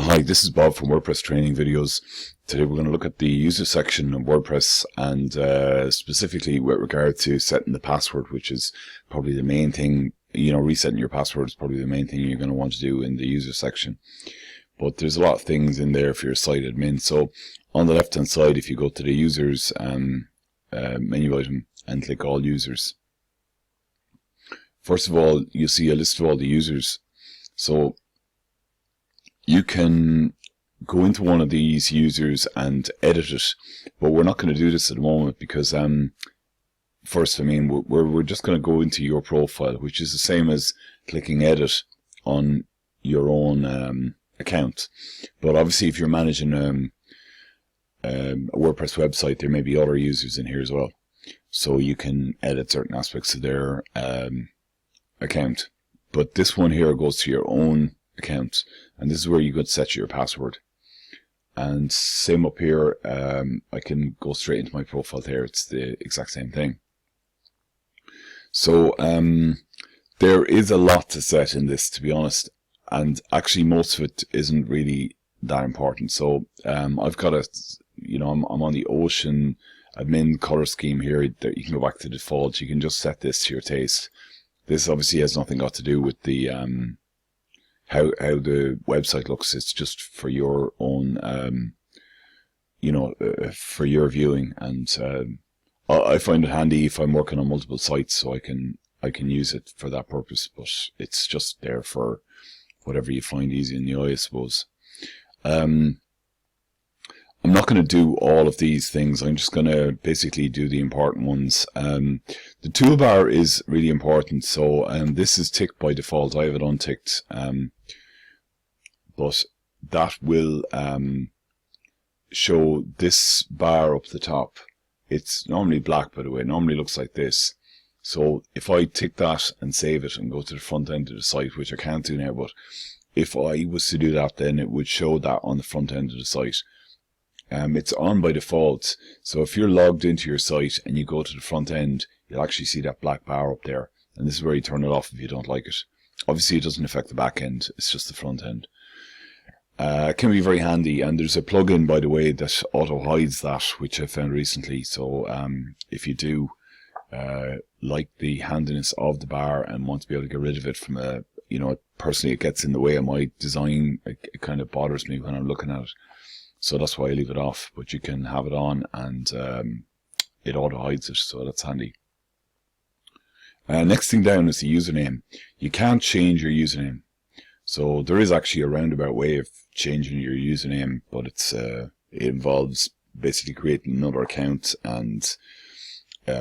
Hi, this is Bob from WordPress Training Videos. Today we're going to look at the user section of WordPress and specifically with regard to setting the password, which is probably the main thing. Resetting your password is probably the main thing you're going to want to do in the user section. But there's a lot of things in there for your site admin. So on the left hand side, if you go to the users menu item and click all users, first of all you'll see a list of all the users. So you can go into one of these users and edit it, but we're not going to do this at the moment because first, we're just going to go into your profile, which is the same as clicking edit on your own account. But obviously, if you're managing a WordPress website, there may be other users in here as well, so you can edit certain aspects of their account. But this one here goes to your own account, and this is where you could set your password. And same up here, I can go straight into my profile there. It's the exact same thing. So there is a lot to set in this, to be honest, and actually most of it isn't really that important. So I've got I'm on the Ocean admin color scheme here. That you can go back to default. You can just set this to your taste. This obviously has nothing got to do with the how the website looks. It's just for your own for your viewing, and I find it handy if I'm working on multiple sites, so I can use it for that purpose. But it's just there for whatever you find easy in the eye, I suppose. I'm not going to do all of these things. I'm just going to basically do the important ones. The toolbar is really important. So this is ticked by default. I have it unticked. But that will show this bar up the top. It's normally black, by the way. It normally looks like this. So if I tick that and save it and go to the front end of the site, which I can't do now, but if I was to do that, then it would show that on the front end of the site. It's on by default, so if you're logged into your site and you go to the front end, you'll actually see that black bar up there, and this is where you turn it off if you don't like it. Obviously it doesn't affect the back end, it's just the front end. It can be very handy, and there's a plugin, by the way, that auto hides that, which I found recently. So if you do like the handiness of the bar and want to be able to get rid of it from personally it gets in the way of my design. It kind of bothers me when I'm looking at it. So that's why I leave it off, but you can have it on and it auto hides it, so that's handy. Next thing down is the username. You can't change your username. So there is actually a roundabout way of changing your username, but it involves basically creating another account and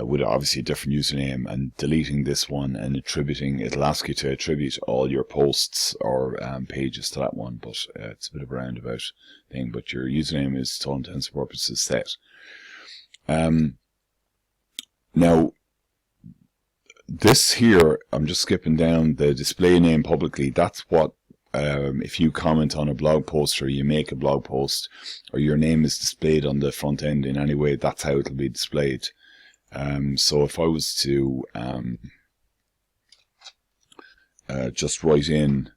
with obviously a different username and deleting this one and attributing. It'll ask you to attribute all your posts or pages to that one, but it's a bit of a roundabout thing. But your username is, to all intents and purposes, set. Now this here, I'm just skipping down, the display name publicly. That's what if you comment on a blog post or you make a blog post or your name is displayed on the front end in any way, that's how it'll be displayed. So if I was to just write in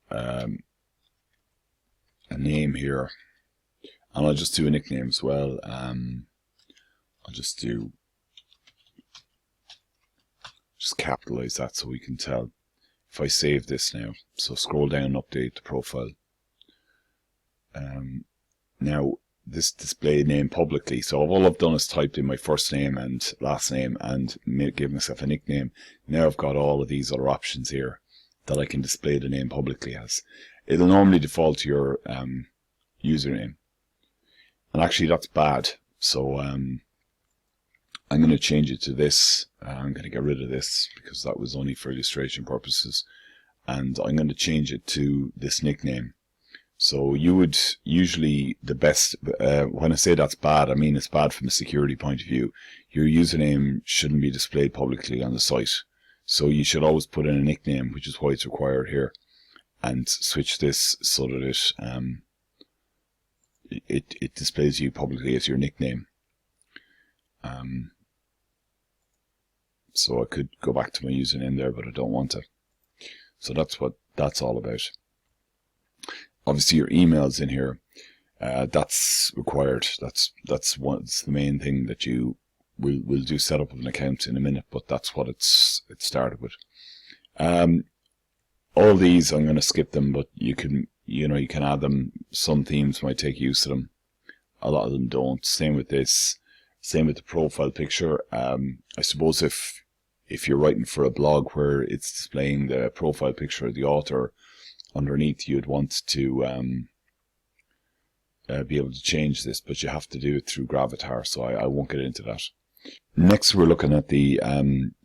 a name here, and I'll just do a nickname as well. I'll just capitalize that so we can tell. If I save this now, so scroll down and update the profile. Now this display name publicly, so all I've done is typed in my first name and last name and give myself a nickname. Now I've got all of these other options here that I can display the name publicly as. It'll normally default to your username, and actually that's bad. So I'm going to change it to this. I'm going to get rid of this because that was only for illustration purposes, and I'm going to change it to this nickname. So you would usually, the best, when I say that's bad, I mean it's bad from a security point of view. Your username shouldn't be displayed publicly on the site. So you should always put in a nickname, which is why it's required here, and switch this so that it displays you publicly as your nickname. So I could go back to my username there, but I don't want to. So that's what that's all about. obviously your emails in here. That's required. That's the main thing that you will do setup of an account in a minute, but that's what it started with. All these I'm going to skip them, but you can add them. Some themes might take use of them. A lot of them don't. Same with this. Same with the profile picture. I suppose if you're writing for a blog where it's displaying the profile picture of the author underneath, you'd want to be able to change this, but you have to do it through Gravatar, so I won't get into that. Next, we're looking at the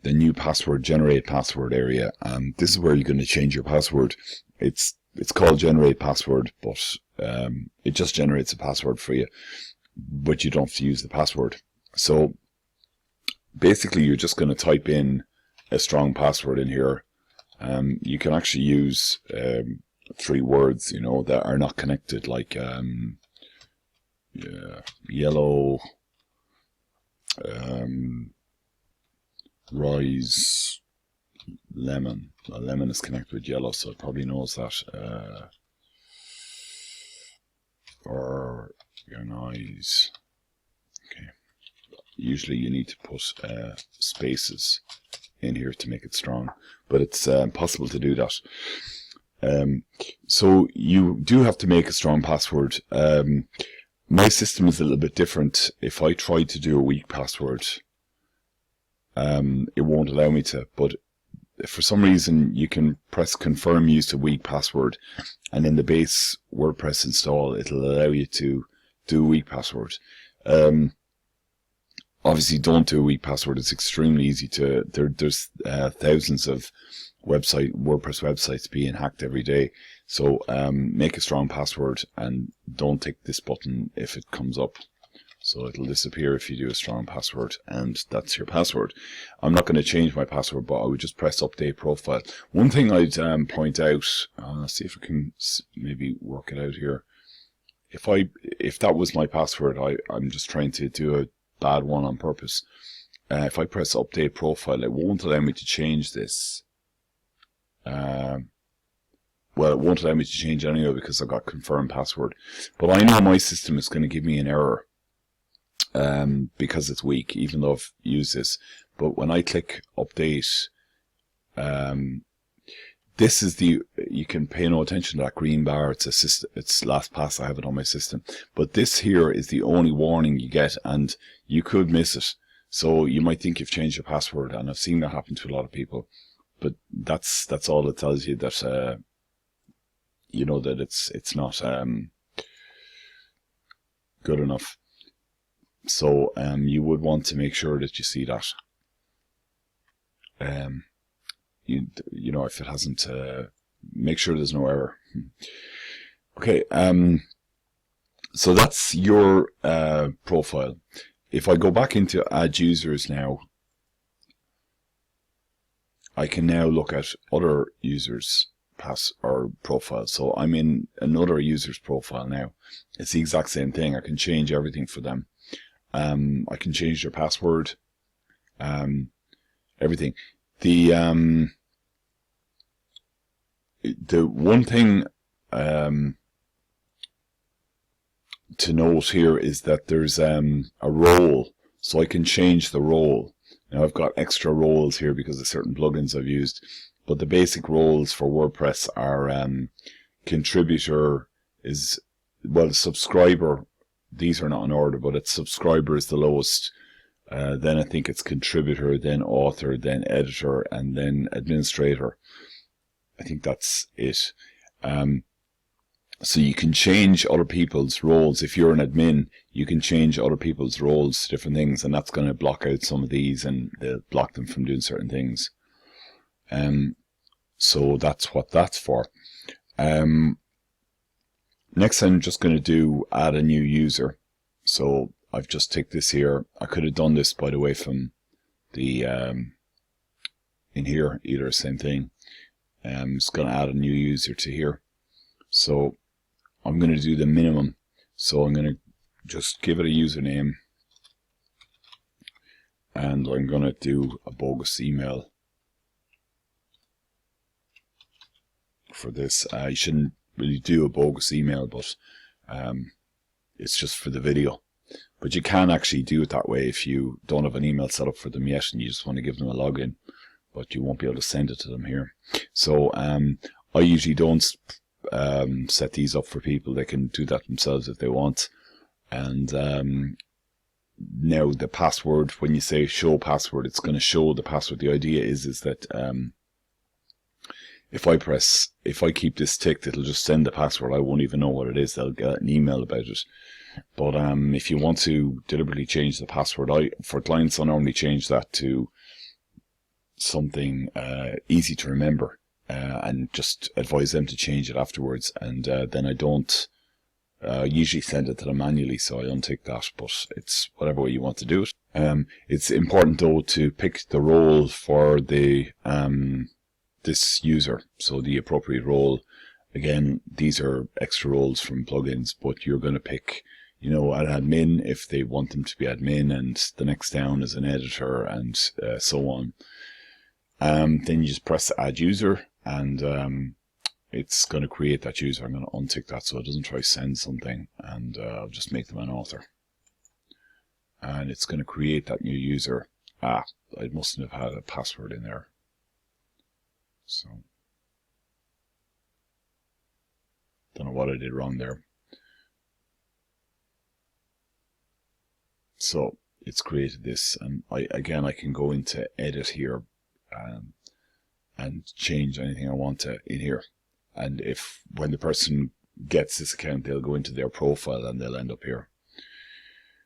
new password, generate password area. This is where you're going to change your password. It's called generate password, but it just generates a password for you, but you don't have to use the password. So basically, you're just going to type in a strong password in here. You can actually use 3 words, that are not connected, like yellow, rise, lemon. Well, lemon is connected with yellow, so it probably knows that. Organize. Okay. Usually you need to put spaces in here to make it strong, but it's possible to do that. So you do have to make a strong password. My system is a little bit different. If I try to do a weak password, it won't allow me to, but if for some reason you can press confirm use of weak password, and in the base WordPress install, it'll allow you to do a weak password. Obviously don't do a weak password. It's extremely easy to, there's thousands of WordPress websites being hacked every day. So make a strong password and don't tick this button if it comes up. So it'll disappear if you do a strong password, and that's your password. I'm not going to change my password, but I would just press update profile. One thing I'd point out, see if I can maybe work it out here. If that was my password, I'm just trying to do a bad one on purpose. If I press update profile, it won't allow me to change this. Well, it won't allow me to change anyway because I've got confirmed password. But I know my system is going to give me an error because it's weak, even though I've used this. But when I click update, this is you can pay no attention to that green bar. It's LastPass. I have it on my system. But this here is the only warning you get, and you could miss it. So you might think you've changed your password, and I've seen that happen to a lot of people. But that's all it tells you, that that it's not good enough. So you would want to make sure that you see that. If it hasn't, make sure there's no error. Okay, so that's your profile. If I go back into add users now, I can now look at other users profile. So I'm in another user's profile now. It's the exact same thing. I can change everything for them. I can change their password, everything. The one thing to note here is that there's a role, so I can change the role. Now I've got extra roles here because of certain plugins I've used, but the basic roles for WordPress are contributor subscriber. These are not in order, but it's subscriber is the lowest. Then I think it's contributor, then author, then editor, and then administrator. I think that's it. So you can change other people's roles. If you're an admin, you can change other people's roles to different things, and that's going to block out some of these, and they'll block them from doing certain things. So that's what that's for. Next, I'm just going to add a new user. So I've just ticked this here. I could have done this, by the way, from the in here, either same thing. I'm just going to add a new user to here. So I'm going to do the minimum. So I'm going to just give it a username, and I'm going to do a bogus email for this. You shouldn't really do a bogus email, but it's just for the video. But you can actually do it that way if you don't have an email set up for them yet and you just want to give them a login, but you won't be able to send it to them here. So I usually don't set these up for people. They can do that themselves if they want. And now the password, when you say show password, it's going to show the password. The idea is that if I keep this ticked, it'll just send the password. I won't even know what it is. They'll get an email about it. But if you want to deliberately change the password, for clients, I normally change that to something easy to remember, and just advise them to change it afterwards. And then I don't usually send it to them manually, so I untick that, but it's whatever way you want to do it. It's important though to pick the role for the this user, so the appropriate role. Again, these are extra roles from plugins, but you're going to pick, you know, an admin if they want them to be admin, and the next down is an editor, and so on. Then you just press add user, and it's going to create that user. I'm going to untick that so it doesn't try to send something, and I'll just make them an author. And it's going to create that new user. I mustn't have had a password in there. So, don't know what I did wrong there. So it's created this, and I can go into edit here and change anything I want to in here. And when the person gets this account, they'll go into their profile and they'll end up here.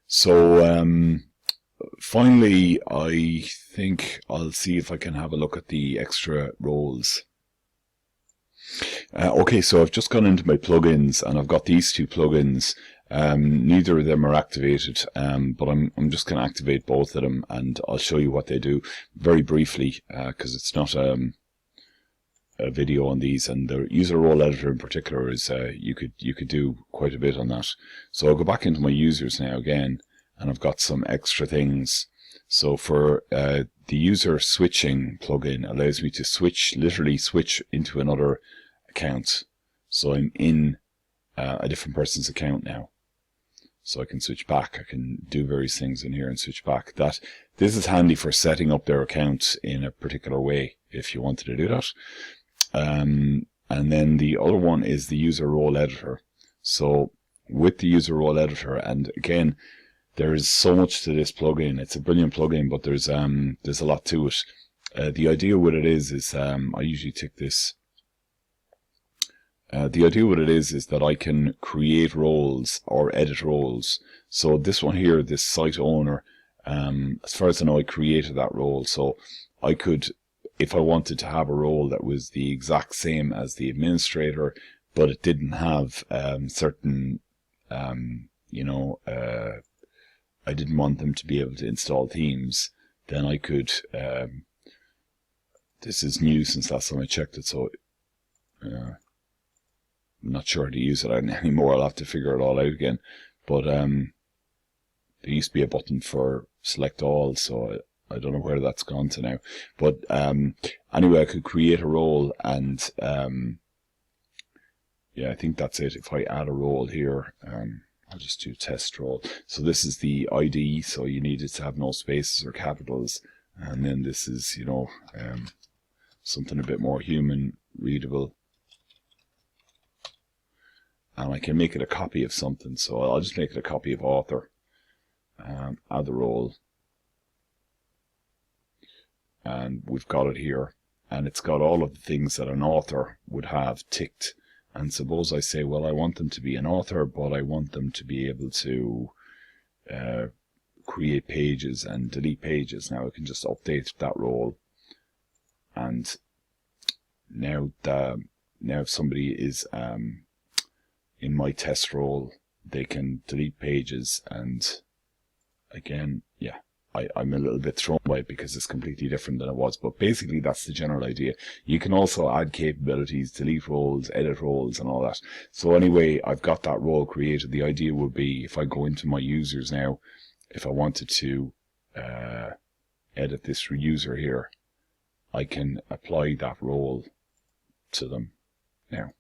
So finally, I think I'll see if I can have a look at the extra roles. Okay, so I've just gone into my plugins, and I've got these two plugins. Neither of them are activated, but I'm just going to activate both of them, and I'll show you what they do very briefly, because it's not a video on these. And the user role editor in particular is you could do quite a bit on that. So I'll go back into my users now again, and I've got some extra things. So for the user switching plugin allows me to literally switch into another account. So I'm in a different person's account now. So I can switch back. I can do various things in here and switch back. This is handy for setting up their account in a particular way if you wanted to do that. And then the other one is the user role editor. So with the user role editor, and again, there is so much to this plugin. It's a brilliant plugin, but there's a lot to it. The idea with it is I usually tick this. The idea with it is that I can create roles or edit roles. So this one here, this site owner, as far as I know, I created that role. So I could, if I wanted to have a role that was the exact same as the administrator, but it didn't have certain, I didn't want them to be able to install themes, then I could, this is new since last time I checked it, so I'm not sure how to use it anymore. I'll have to figure it all out again. But there used to be a button for select all, so I don't know where that's gone to now. But anyway, I could create a role, and yeah, I think that's it. If I add a role here, I'll just do test role. So this is the ID, so you need it to have no spaces or capitals. And then this is, something a bit more human readable. And I can make it a copy of something. So I'll just make it a copy of author. Add the role. And we've got it here. And it's got all of the things that an author would have ticked. And suppose I say, well, I want them to be an author, but I want them to be able to create pages and delete pages. Now I can just update that role. And now if somebody is in my test role, they can delete pages. And again, yeah, I'm a little bit thrown by it because it's completely different than it was. But basically, that's the general idea. You can also add capabilities, delete roles, edit roles, and all that. So anyway, I've got that role created. The idea would be, if I go into my users now, if I wanted to edit this user here, I can apply that role to them now.